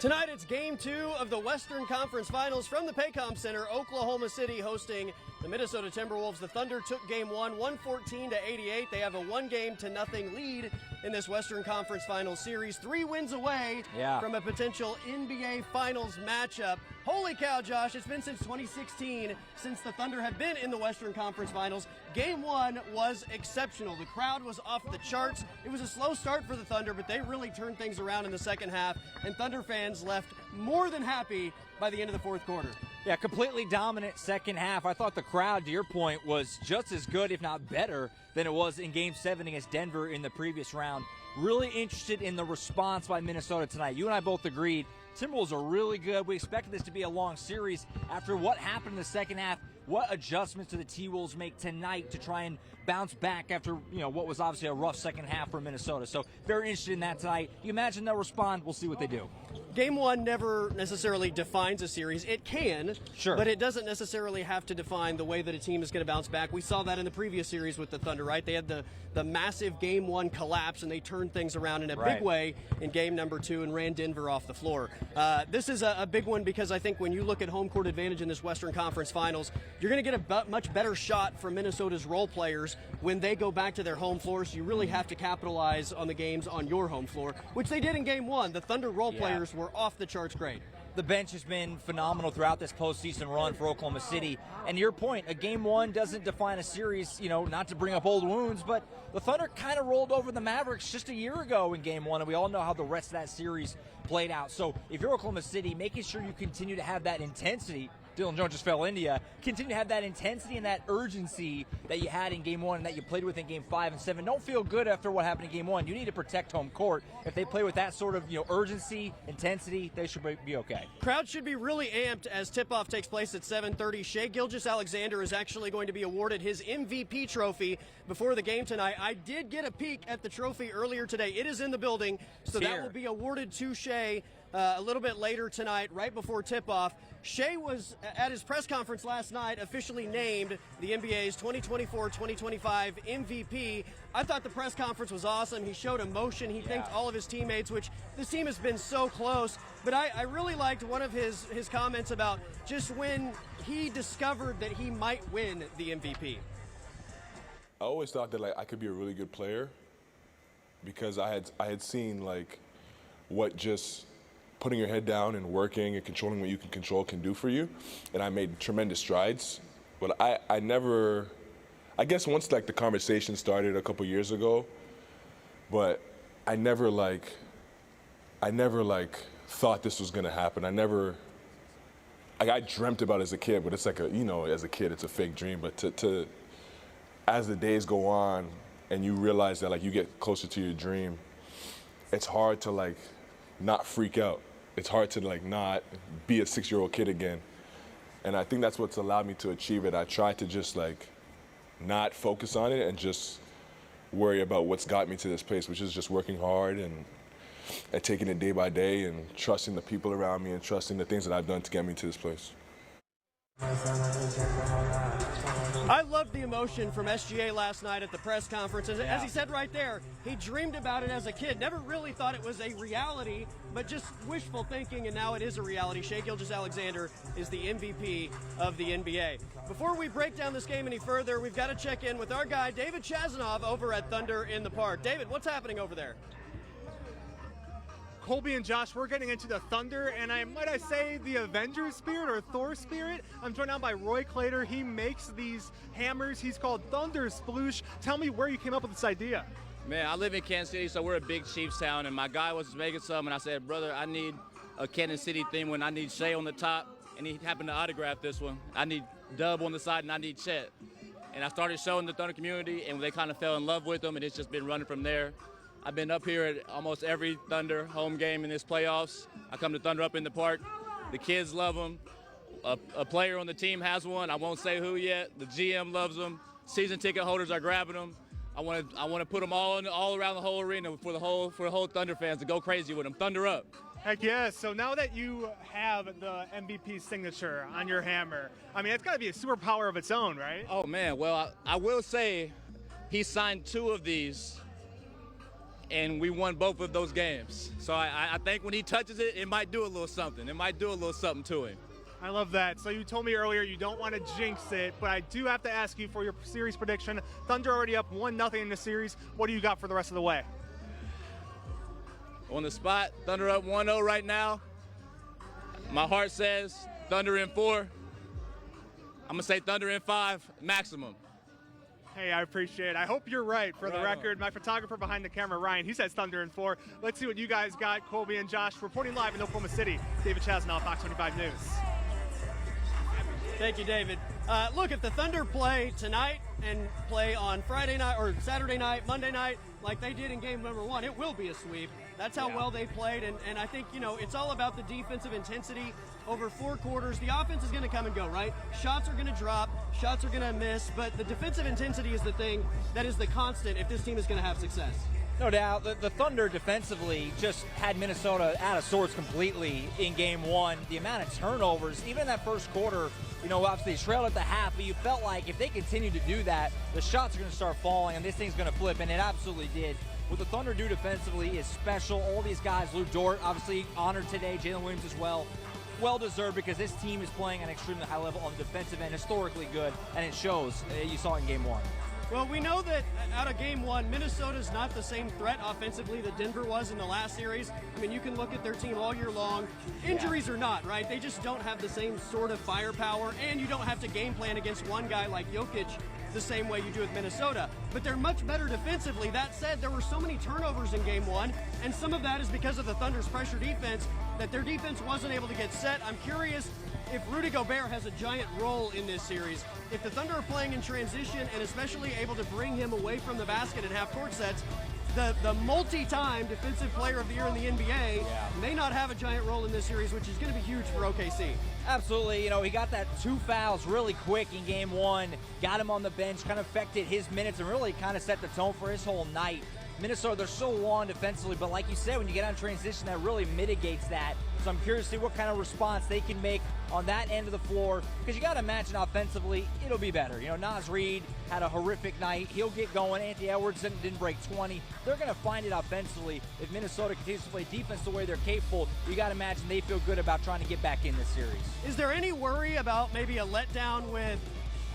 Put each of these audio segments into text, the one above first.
Tonight it's Game 2 of the Western Conference Finals from the Paycom Center. Oklahoma City hosting the Minnesota Timberwolves. The Thunder took Game 1, 114-88. They have a 1-0 lead in this Western Conference Finals series. 3 wins away from a potential NBA Finals matchup. Holy cow, Josh, it's been since 2016 since the Thunder have been in the Western Conference Finals. Game 1 was exceptional. The crowd was off the charts. It was a slow start for the Thunder, but they really turned things around in the second half, and Thunder fans left more than happy by the end of the fourth quarter. Yeah, completely dominant second half. I thought the crowd, to your point, was just as good, if not better, than it was in Game 7 against Denver in the previous round. Really interested in the response by Minnesota tonight. You and I both agreed Timberwolves are really good. We expected this to be a long series. After what happened in the second half, what adjustments do the T-Wolves make tonight to try and bounce back after, what was obviously a rough second half for Minnesota? So very interested in that tonight. You imagine they'll respond. We'll see what they do. Game 1 never necessarily defines a series. It can, but it doesn't necessarily have to define the way that a team is going to bounce back. We saw that in the previous series with the Thunder, right? They had the massive Game 1 collapse, and they turned things around in a big way in Game number 2 and ran Denver off the floor. This is a big one because I think when you look at home court advantage in this Western Conference Finals, you're going to get a much better shot from Minnesota's role players when they go back to their home floor, so you really have to capitalize on the games on your home floor, which they did in Game 1. The Thunder role players were off the charts great. The bench has been phenomenal throughout this postseason run for Oklahoma City. And to your point, a Game 1 doesn't define a series, not to bring up old wounds, but the Thunder kind of rolled over the Mavericks just a year ago in Game 1, and we all know how the rest of that series played out. So if you're Oklahoma City, making sure you continue to have that intensity. Dylan Jones just fell India. Continue to have that intensity and that urgency that you had in Game 1 and that you played with in Game 5 and 7. Don't feel good after what happened in Game 1. You need to protect home court. If they play with that sort of urgency, intensity, they should be okay. Crowd should be really amped as tip-off takes place at 7:30. SHAI GILGEOUS-ALEXANDER is actually going to be awarded his MVP trophy before the game tonight. I did get a peek at the trophy earlier today. It is in the building, so that will be awarded to SHAI a little bit later tonight, right before tip-off. SHAI was at his press conference last night officially named the NBA's 2024-2025 MVP. I thought the press conference was awesome. He showed emotion. He thanked all of his teammates, which this team has been so close. But I really liked one of his comments about just when he discovered that he might win the MVP. I always thought that I could be a really good player because I had seen what just putting your head down and working and controlling what you can control can do for you. And I made tremendous strides. But I never, I guess once the conversation started a couple years ago, but I never thought this was gonna happen. I dreamt about it as a kid, but it's as a kid, it's a fake dream. But as the days go on and you realize that you get closer to your dream, it's hard to not freak out. It's hard to not be a 6-year-old kid again. And I think that's what's allowed me to achieve it. I try to just not focus on it and just worry about what's got me to this place, which is just working hard and taking it day by day and trusting the people around me and trusting the things that I've done to get me to this place. I loved the emotion from SGA last night at the press conference. As he said right there, he dreamed about it as a kid. Never really thought it was a reality, but just wishful thinking, and now it is a reality. SHAI GILGEOUS-ALEXANDER is the MVP of the NBA. Before we break down this game any further, we've got to check in with our guy, David Chazanov, over at Thunder in the Park. David, what's happening over there? Colby and Josh, we're getting into the Thunder, and might I say the Avengers spirit or Thor spirit. I'm joined now by Roy Clater. He makes these hammers. He's called Thunder Sploosh. Tell me where you came up with this idea. Man, I live in Kansas City, so we're a big Chiefs town, and my guy was making some, and I said, brother, I need a Kansas City theme when I need SHAI on the top, and he happened to autograph this one. I need Dub on the side, and I need Chet. And I started showing the Thunder community, and they kind of fell in love with them, and it's just been running from there. I've been up here at almost every Thunder home game in this playoffs. I come to Thunder up in the park. The kids love them. A player on the team has one. I won't say who yet. The GM loves them. Season ticket holders are grabbing them. I want to put them all around the whole arena for the whole Thunder fans to go crazy with them. Thunder up. Heck yeah. So now that you have the MVP signature on your hammer, it's got to be a superpower of its own, right? Oh, man. Well, I will say he signed 2 of these and we won both of those games. So I think when he touches it, it might do a little something. It might do a little something to him. I love that. So you told me earlier you don't want to jinx it, but I do have to ask you for your series prediction. Thunder already up 1-0 in the series. What do you got for the rest of the way? On the spot, Thunder up 1-0 right now. My heart says Thunder in 4. I'm going to say Thunder in 5 maximum. Hey, I appreciate it. I hope you're right. For the record, my photographer behind the camera, Ryan, he says Thunder in 4. Let's see what you guys got. Colby and Josh reporting live in Oklahoma City. David Chasnow, Fox 25 News. Thank you, David. Look, if the Thunder play tonight and play on Friday night or Saturday night, Monday night, like they did in game number 1, it will be a sweep. That's how well they played, and I think, you know, it's all about the defensive intensity over 4 quarters. The offense is going to come and go, right? Shots are going to drop, shots are going to miss, but the defensive intensity is the thing that is the constant if this team is going to have success. No doubt. The Thunder defensively just had Minnesota out of sorts completely in game 1. The amount of turnovers, even in that first quarter, you know, obviously they trailed at the half, but you felt like if they continue to do that, the shots are going to start falling and this thing's going to flip, and it absolutely did. What the Thunder do defensively is special. All these guys, Lou Dort, obviously honored today, Jalen Williams as well. Well deserved because this team is playing at an extremely high level on the defensive end, historically good, and it shows. You saw it in game 1. Well, we know that out of game 1, Minnesota's not the same threat offensively that Denver was in the last series. I mean, you can look at their team all year long. Injuries or not, right? They just don't have the same sort of firepower, and you don't have to game plan against one guy like Jokic the same way you do with Minnesota. But they're much better defensively. That said, there were so many turnovers in game 1, and some of that is because of the Thunder's pressure defense, that their defense wasn't able to get set. I'm curious if Rudy Gobert has a giant role in this series. If the Thunder are playing in transition and especially able to bring him away from the basket and half-court sets, the multi-time defensive player of the year in the NBA may not have a giant role in this series, which is going to be huge for OKC. Absolutely. You know, he got that 2 fouls really quick in game 1, got him on the bench, kind of affected his minutes and really kind of set the tone for his whole night. Minnesota, they're so long defensively, but like you said, when you get on transition, that really mitigates that. So I'm curious to see what kind of response they can make on that end of the floor, because you got to imagine offensively, it'll be better. You know, Naz Reid had a horrific night. He'll get going. Anthony Edwards didn't break 20. They're going to find it offensively. If Minnesota continues to play defense the way they're capable, you got to imagine they feel good about trying to get back in this series. Is there any worry about maybe a letdown with,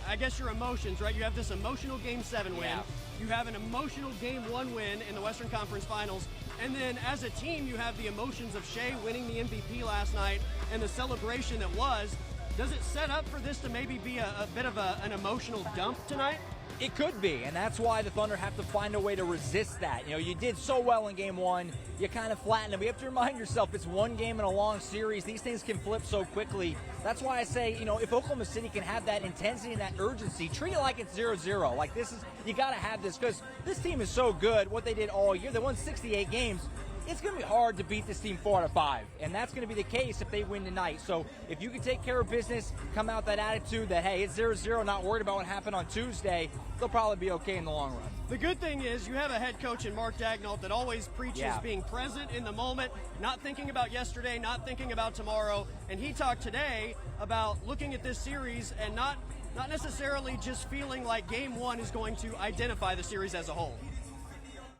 I guess, your emotions, right? You have this emotional Game 7 win. Yeah. You have an emotional Game 1 win in the Western Conference Finals. And then as a team, you have the emotions of SHAI winning the MVP last night and the celebration that was. Does it set up for this to maybe be a bit of an emotional dump tonight? It could be, and that's why the Thunder have to find a way to resist that. You know, you did so well in game 1, you kind of flattened it. We have to remind yourself it's one game in a long series. These things can flip so quickly. That's why I say, you know, if Oklahoma City can have that intensity and that urgency, treat it like it's 0-0. Like this is, you got to have this, because this team is so good. What they did all year, they won 68 games. It's going to be hard to beat this team 4 out of 5, and that's going to be the case if they win tonight. So if you can take care of business, come out that attitude that, hey, it's 0-0, not worried about what happened on Tuesday, they'll probably be okay in the long run. The good thing is you have a head coach in Mark Daigneault that always preaches being present in the moment, not thinking about yesterday, not thinking about tomorrow. And he talked today about looking at this series and not necessarily just feeling like game 1 is going to identify the series as a whole.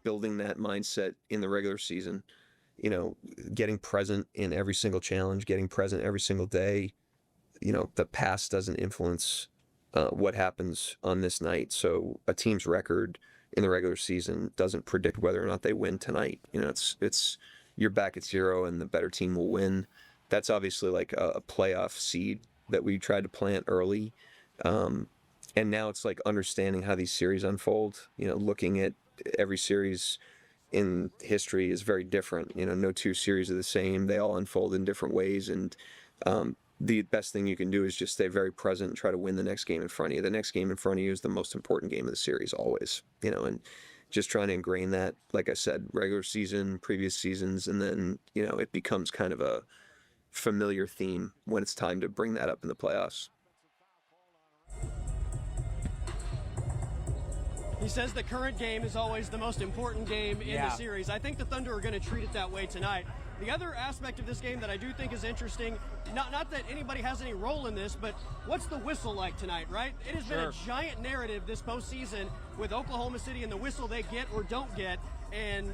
Building that mindset in the regular season, you know, getting present in every single challenge, getting present every single day. You know, the past doesn't influence what happens on this night. So a team's record in the regular season doesn't predict whether or not they win tonight. You know, it's you're back at 0 and the better team will win. That's obviously like a playoff seed that we tried to plant early. And now it's like understanding how these series unfold, you know, looking at every series in history is very different. You know, no 2 series are the same. They all unfold in different ways. And the best thing you can do is just stay very present and try to win the next game in front of you. The next game in front of you is the most important game of the series always, you know, and just trying to ingrain that, like I said, regular season, previous seasons, and then, you know, it becomes kind of a familiar theme when it's time to bring that up in the playoffs. He says the current game is always the most important game in the series. I think the Thunder are going to treat it that way tonight. The other aspect of this game that I do think is interesting, not that anybody has any role in this, but what's the whistle like tonight, right? It has been a giant narrative this postseason with Oklahoma City and the whistle they get or don't get. And,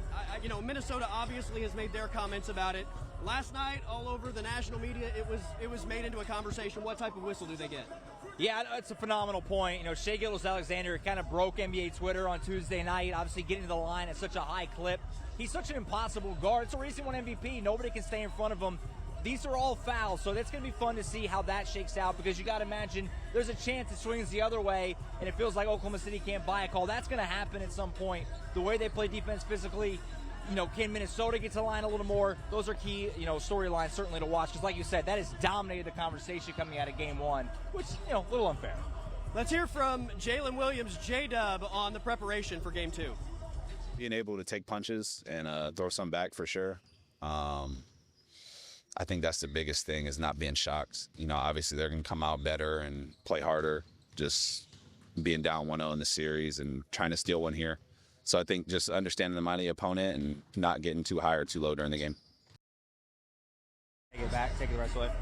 Minnesota obviously has made their comments about it. Last night, all over the national media, it was made into a conversation. What type of whistle do they get? Yeah, it's a phenomenal point. Shai Gilgeous-Alexander kind of broke NBA Twitter on Tuesday night, obviously getting to the line at such a high clip. He's such an impossible guard. It's the reason he won MVP. Nobody can stay in front of him. These are all fouls, so that's going to be fun to see how that shakes out, because you got to imagine there's a chance it swings the other way, and it feels like Oklahoma City can't buy a call. That's going to happen at some point. The way they play defense physically, can Minnesota get to the line a little more? Those are key, storylines certainly to watch, because like you said, that has dominated the conversation coming out of Game 1, which, a little unfair. Let's hear from Jalen Williams, J-Dub, on the preparation for Game 2. Being able to take punches and throw some back for sure. I think that's the biggest thing, is not being shocked. Obviously they're going to come out better and play harder, just being down 1-0 in the series and trying to steal one here. So I think just understanding the mind of the opponent and not getting too high or too low during the game. Take it back, take it the rest of the way.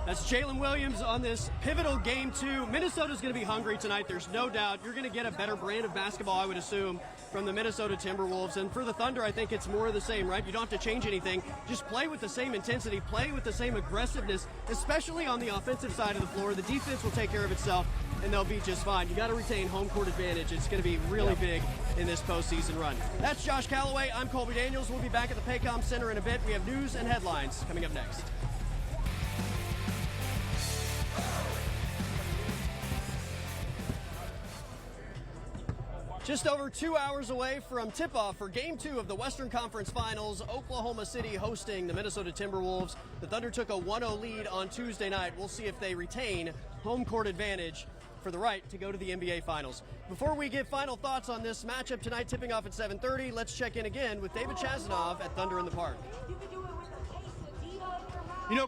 That's Jalen Williams on this pivotal Game 2. Minnesota's going to be hungry tonight, there's no doubt. You're going to get a better brand of basketball, I would assume, from the Minnesota Timberwolves. And for the Thunder, I think it's more of the same, right? You don't have to change anything. Just play with the same intensity, play with the same aggressiveness, especially on the offensive side of the floor. The defense will take care of itself, and they'll be just fine. You got to retain home court advantage. It's going to be really big in this postseason run. That's Josh Callaway. I'm Colby Daniels. We'll be back at the Paycom Center in a bit. We have news and headlines coming up next. Just over 2 hours away from tip-off for Game 2 of the Western Conference Finals, Oklahoma City hosting the Minnesota Timberwolves. The Thunder took a 1-0 lead on Tuesday night. We'll see if they retain home court advantage for the right to go to the NBA Finals. Before we give final thoughts on this matchup tonight, tipping off at 7:30, let's check in again with David Chazanov at Thunder in the Park.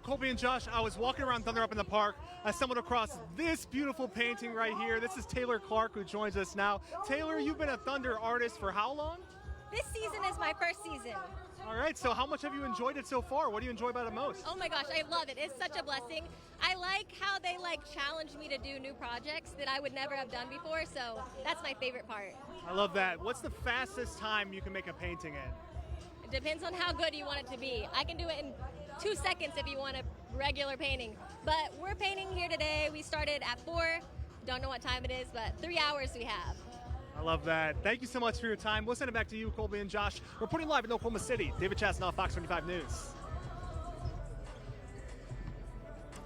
Colby and Josh, I was walking around Thunder up in the park. I stumbled across this beautiful painting right here. This is Taylor Clark, who joins us now. Taylor, you've been a Thunder artist for how long? This season is my first season. All right, so how much have you enjoyed it so far? What do you enjoy about it most? Oh my gosh, I love it. It's such a blessing. I like how they challenge me to do new projects that I would never have done before, so that's my favorite part. I love that. What's the fastest time you can make a painting in? It depends on how good you want it to be. I can do it in 2 seconds if you want a regular painting. But we're painting here today. We started at 4. Don't know what time it is, but 3 hours we have. I love that. Thank you so much for your time. We'll send it back to you, Colby and Josh. Reporting live in Oklahoma City, David Chasnoff, Fox 25 News.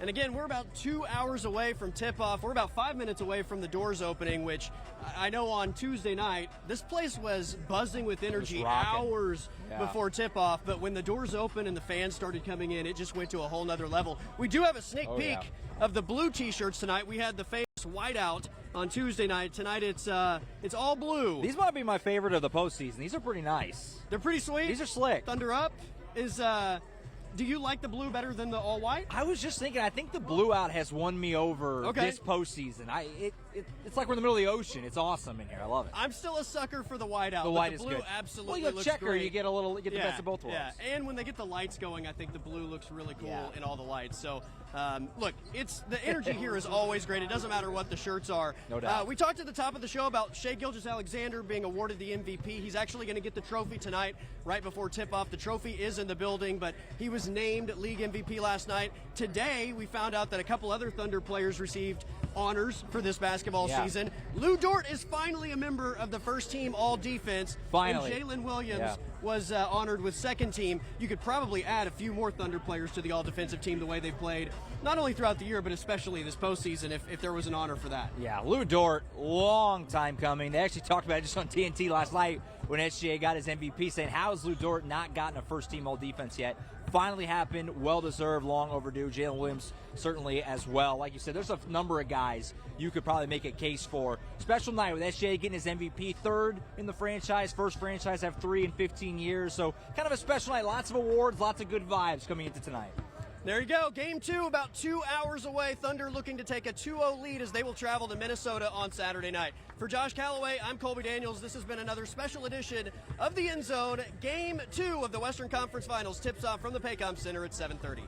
And again, we're about 2 hours away from tip-off. We're about 5 minutes away from the doors opening, which I know on Tuesday night, this place was buzzing with energy hours before tip-off. But when the doors opened and the fans started coming in, it just went to a whole nother level. We do have a sneak peek of the blue T-shirts tonight. We had the famous whiteout on Tuesday night. Tonight it's all blue. These might be my favorite of the postseason. These are pretty nice. They're pretty sweet. These are slick. Thunder Up is... Do you like the blue better than the all-white? I was just thinking, I think the blue out has won me over this postseason. It's like we're in the middle of the ocean. It's awesome in here. I love it. I'm still a sucker for the white out. The white the is blue good. Absolutely well, you looks checker, great. you get the best of both worlds. Yeah, and when they get the lights going, I think the blue looks really cool in all the lights. So, look, the energy here is always great. It doesn't matter what the shirts are. No doubt. We talked at the top of the show about Shai Gilgeous-Alexander being awarded the MVP. He's actually going to get the trophy tonight, right before tip-off. The trophy is in the building, but he was named league MVP last night. Today, we found out that a couple other Thunder players received honors for this basketball season. Lou Dort is finally a member of the first team all defense. Finally. And Jalen Williams was honored with second team. You could probably add a few more Thunder players to the all defensive team the way they've played, not only throughout the year, but especially this postseason if there was an honor for that. Yeah, Lou Dort, long time coming. They actually talked about it just on TNT last night when SHA got his MVP, saying, how has Lou Dort not gotten a first team all defense yet? Finally happened, well-deserved, long overdue. Jalen Williams certainly as well. Like you said, there's a number of guys you could probably make a case for. Special night with SHA getting his MVP, third in the franchise, first franchise to have 3 in 15 years. So kind of a special night, lots of awards, lots of good vibes coming into tonight. There you go. Game 2 about 2 hours away. Thunder looking to take a 2-0 lead as they will travel to Minnesota on Saturday night. For Josh Callaway, I'm Colby Daniels. This has been another special edition of The End Zone. Game 2 of the Western Conference Finals tips off from the Paycom Center at 7:30.